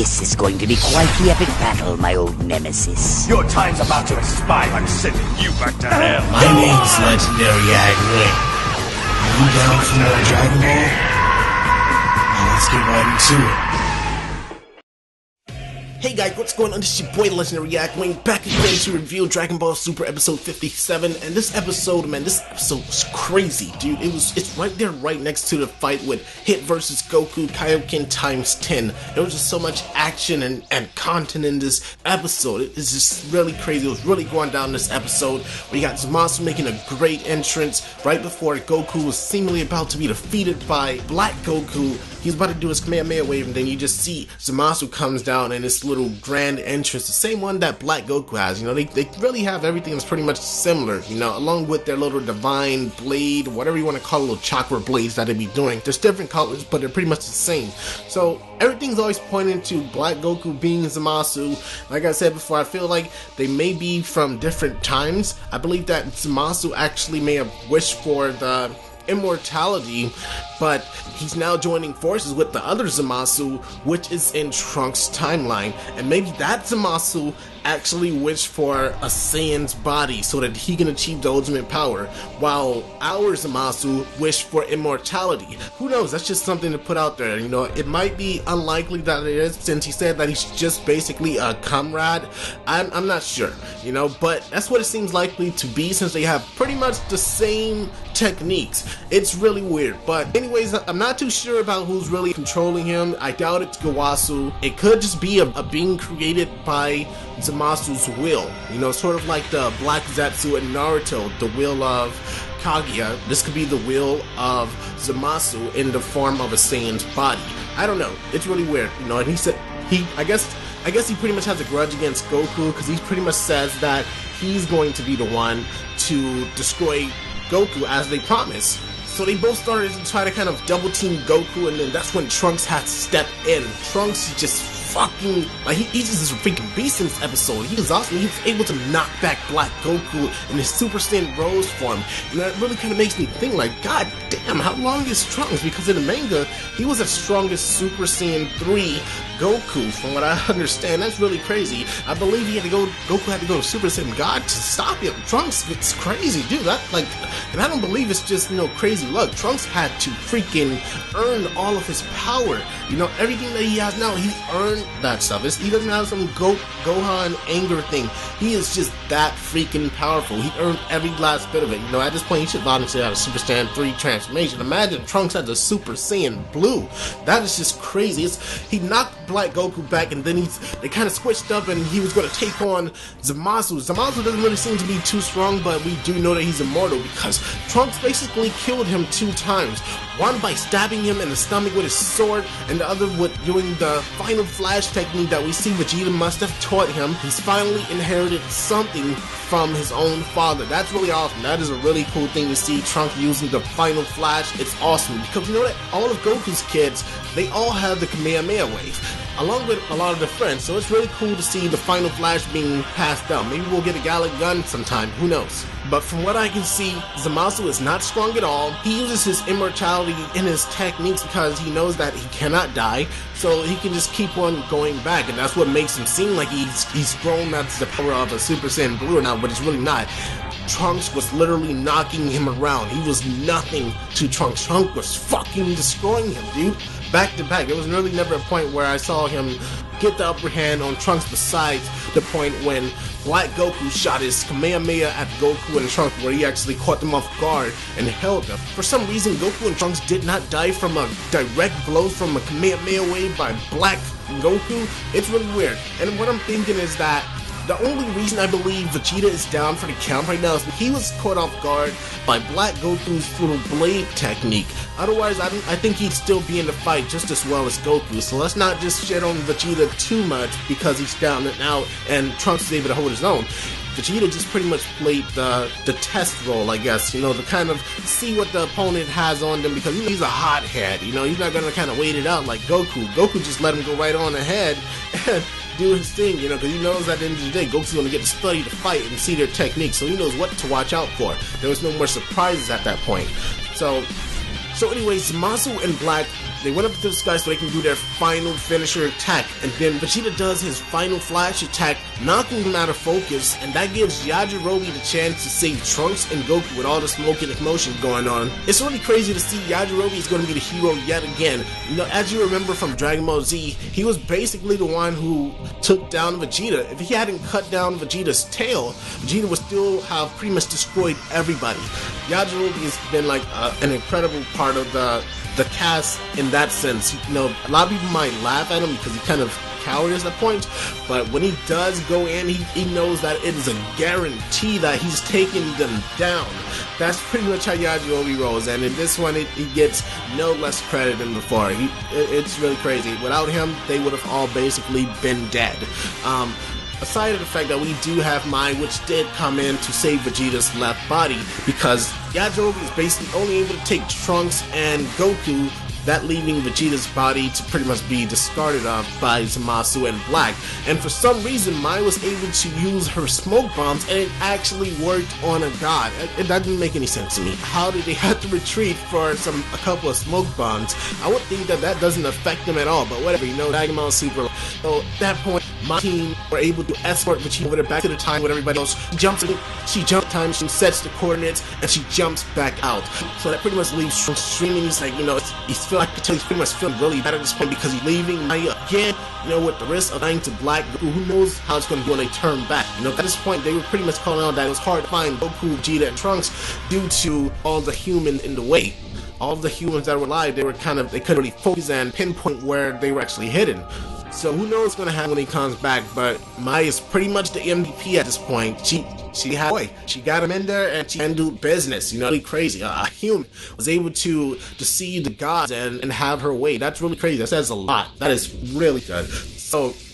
This is going to be quite the epic battle, my old nemesis. Your time's about to expire. I'm sending you back to hell. My name's Legendary Agwang. Are you down for more Dragon Ball? Well, let's get right into it. Hey guys, what's going on? This is your boy Legendary Agwang, back again to review Dragon Ball Super episode 57. And this episode, man, this episode was crazy, dude. It's right there, right next to the fight with Hit versus Goku Kaioken times 10. There was just so much action and content in this episode. It's just really crazy. It was really going down this episode. We got Zamasu making a great entrance right before Goku was seemingly about to be defeated by Black Goku. He's about to do his Kamehameha wave, and then you just see Zamasu comes down in this little grand entrance, the same one that Black Goku has. You know, they really have everything that's pretty much similar, you know, along with their little divine blade, whatever you want to call it, little chakra blades that they be doing. There's different colors, but they're pretty much the same. So everything's always pointing to Black Goku being Zamasu. Like I said before, I feel like they may be from different times. I believe that Zamasu actually may have wished for the immortality, but he's now joining forces with the other Zamasu, which is in Trunks' timeline, and maybe that Zamasu actually wished for a Saiyan's body so that he can achieve the ultimate power, while our Zamasu wished for immortality. Who knows? That's just something to put out there. You know, it might be unlikely that it is, since he said that he's just basically a comrade. I'm not sure, you know, but that's what it seems likely to be, since they have pretty much the same techniques. It's really weird, but anyways, I'm not too sure about who's really controlling him. I doubt it's Gawasu. It could just be a being created by Zamasu's will, you know, sort of like the Black Zetsu in Naruto, the will of Kaguya. This could be the will of Zamasu in the form of a Saiyan's body. I don't know, it's really weird, you know. And he said I guess he pretty much has a grudge against Goku, because he pretty much says that he's going to be the one to destroy Goku as they promised. So they both started to try to kind of double team Goku, and then that's when Trunks had to step in. Trunks just fucking, like, he's just a freaking beast in this episode. He was awesome. He was able to knock back Black Goku in his Super Saiyan Rose form. And that really kind of makes me think, like, god damn, how long is Trunks? Because in the manga, he was the strongest Super Saiyan 3 Goku, from what I understand. That's really crazy. I believe Goku had to go to Super Saiyan God to stop him. Trunks, it's crazy, dude. That, like, and I don't believe it's just, you know, crazy luck. Trunks had to freaking earn all of his power. You know, everything that he has now, he earned that stuff. He doesn't have some Gohan anger thing. He is just that freaking powerful. He earned every last bit of it. You know, at this point, he should volunteer out a Super Saiyan 3 transformation. Imagine Trunks has a Super Saiyan Blue. That is just crazy. He knocked Black Goku back, and then they kind of switched up, and he was going to take on Zamasu. Zamasu doesn't really seem to be too strong, but we do know that he's immortal, because Trunks basically killed him 2 times. One by stabbing him in the stomach with his sword, and the other with doing the final flash technique that we see Vegeta must have taught him. He's finally inherited something from his own father. That's really awesome. That is a really cool thing to see, Trunks using the final flash. It's awesome, because you know that all of Goku's kids, they all have the Kamehameha wave, along with a lot of their friends. So it's really cool to see the final flash being passed down. Maybe we'll get a Gallic gun sometime, who knows. But from what I can see, Zamasu is not strong at all. He uses his immortality in his techniques because he knows that he cannot die, so he can just keep on going back, and that's what makes him seem like he's grown that's the power of a Super Saiyan Blue or not, but it's really not. Trunks was literally knocking him around. He was nothing to Trunks. Trunks was fucking destroying him, dude. Back to back. There was really never a point where I saw him get the upper hand on Trunks, besides the point when Black Goku shot his Kamehameha at Goku and Trunks, where he actually caught them off guard and held them. For some reason, Goku and Trunks did not die from a direct blow from a Kamehameha wave by Black Goku. It's really weird. And what I'm thinking is that the only reason I believe Vegeta is down for the count right now is he was caught off guard by Black Goku's little blade technique. Otherwise, I think he'd still be in the fight just as well as Goku. So let's not just shit on Vegeta too much because he's down and out and Trunks is able to hold his own. Vegeta just pretty much played the test role, I guess, you know, to kind of see what the opponent has on them, because he's a hothead, you know, he's not gonna kind of wait it out like Goku. Goku just let him go right on ahead and do his thing, you know, because he knows at the end of the day, Goku's going to get to study the fight and see their techniques, so he knows what to watch out for. There was no more surprises at that point. So anyways, Zamasu and Black They went up to the sky so they can do their final finisher attack, and then Vegeta does his final flash attack, knocking him out of focus, and that gives Yajirobe the chance to save Trunks and Goku with all the smoke and commotion going on. It's really crazy to see Yajirobe is going to be the hero yet again. You know, as you remember from Dragon Ball Z, he was basically the one who took down Vegeta. If he hadn't cut down Vegeta's tail, Vegeta would still have pretty much destroyed everybody. Yajirobe has been like an incredible part of the cast in that sense. You know, a lot of people might laugh at him because he kind of cowardice at point, but when he does go in, he knows that it is a guarantee that he's taking them down. That's pretty much how Yajirobe rolls, and in this one, he gets no less credit than before. It's really crazy. Without him, they would have all basically been dead. Aside of the fact that we do have Mai, which did come in to save Vegeta's left body, because Yajirobe is basically only able to take Trunks and Goku, that leaving Vegeta's body to pretty much be discarded of by Zamasu and Black. And for some reason, Mai was able to use her smoke bombs, and it actually worked on a god. That didn't make any sense to me. How did they have to retreat for a couple of smoke bombs? I would think that doesn't affect them at all, but whatever, you know, Daimao Super. So at that point, my team were able to escort Vegeta over there back to the time with everybody else. She jumps time, she sets the coordinates, and she jumps back out. So that pretty much leaves Trunks streaming. He's like, you know, he's pretty much feeling really bad at this point because he's leaving Mai again, you know, with the risk of dying to Black. Who knows how it's going to be when they turn back. You know, at this point, they were pretty much calling out that it was hard to find Goku, Vegeta, and Trunks due to all the humans in the way. All of the humans that were alive, they couldn't really focus and pinpoint where they were actually hidden. So who knows what's gonna happen when he comes back, but Mai is pretty much the MVP at this point. She got him in there and she handled business, you know, really crazy. A human was able to see the gods and have her way. That's really crazy. That says a lot. That is really good.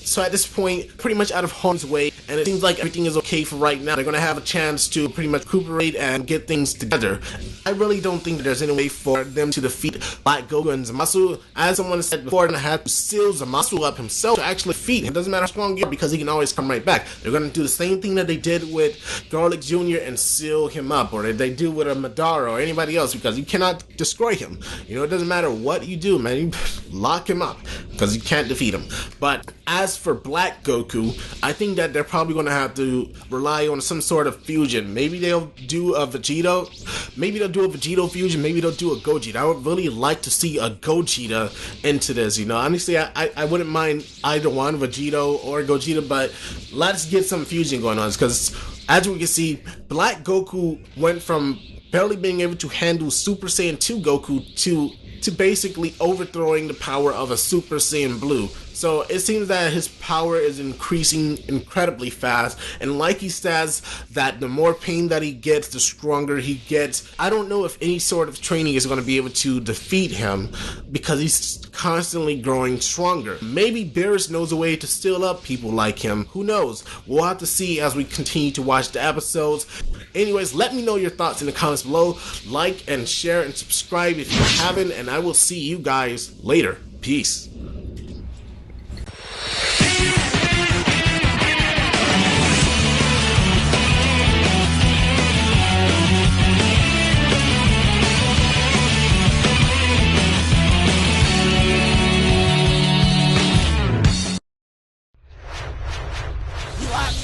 So at this point, pretty much out of harm's way, and it seems like everything is okay for right now. They're going to have a chance to pretty much recuperate and get things together. I really don't think that there's any way for them to defeat Black Goku and Zamasu. As someone said before, they're going to have to seal Zamasu up himself to actually defeat him. It doesn't matter how strong he is because he can always come right back. They're going to do the same thing that they did with Garlic Jr. and seal him up, or they do with a Madara or anybody else, because you cannot destroy him. You know, it doesn't matter what you do, man. You lock him up because you can't defeat him. But as for Black Goku, I think that they're probably going to have to rely on some sort of fusion. Maybe they'll do a Vegeta. Maybe they'll do a Vegeta fusion. Maybe they'll do a Gogeta. I would really like to see a Gogeta into this. You know, honestly, I wouldn't mind either one, Vegeta or Gogeta, but let's get some fusion going on, because as we can see, Black Goku went from barely being able to handle Super Saiyan 2 Goku to basically overthrowing the power of a Super Saiyan Blue. So it seems that his power is increasing incredibly fast, and like he says, that the more pain that he gets, the stronger he gets. I don't know if any sort of training is going to be able to defeat him, because he's constantly growing stronger. Maybe Beerus knows a way to still up people like him. Who knows? We'll have to see as we continue to watch the episodes. Anyways, let me know your thoughts in the comments below. Like and share and subscribe if you haven't, and I will see you guys later. Peace.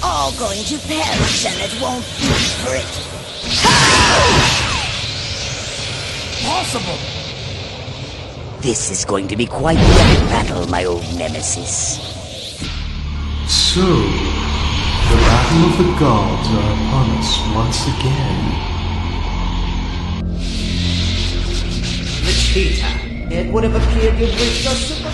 All going to perish, and it won't be for it. Possible! This is going to be quite the epic battle, my old nemesis. So, the battle of the gods are upon us once again. Vegeta, it would have appeared you've reached your super...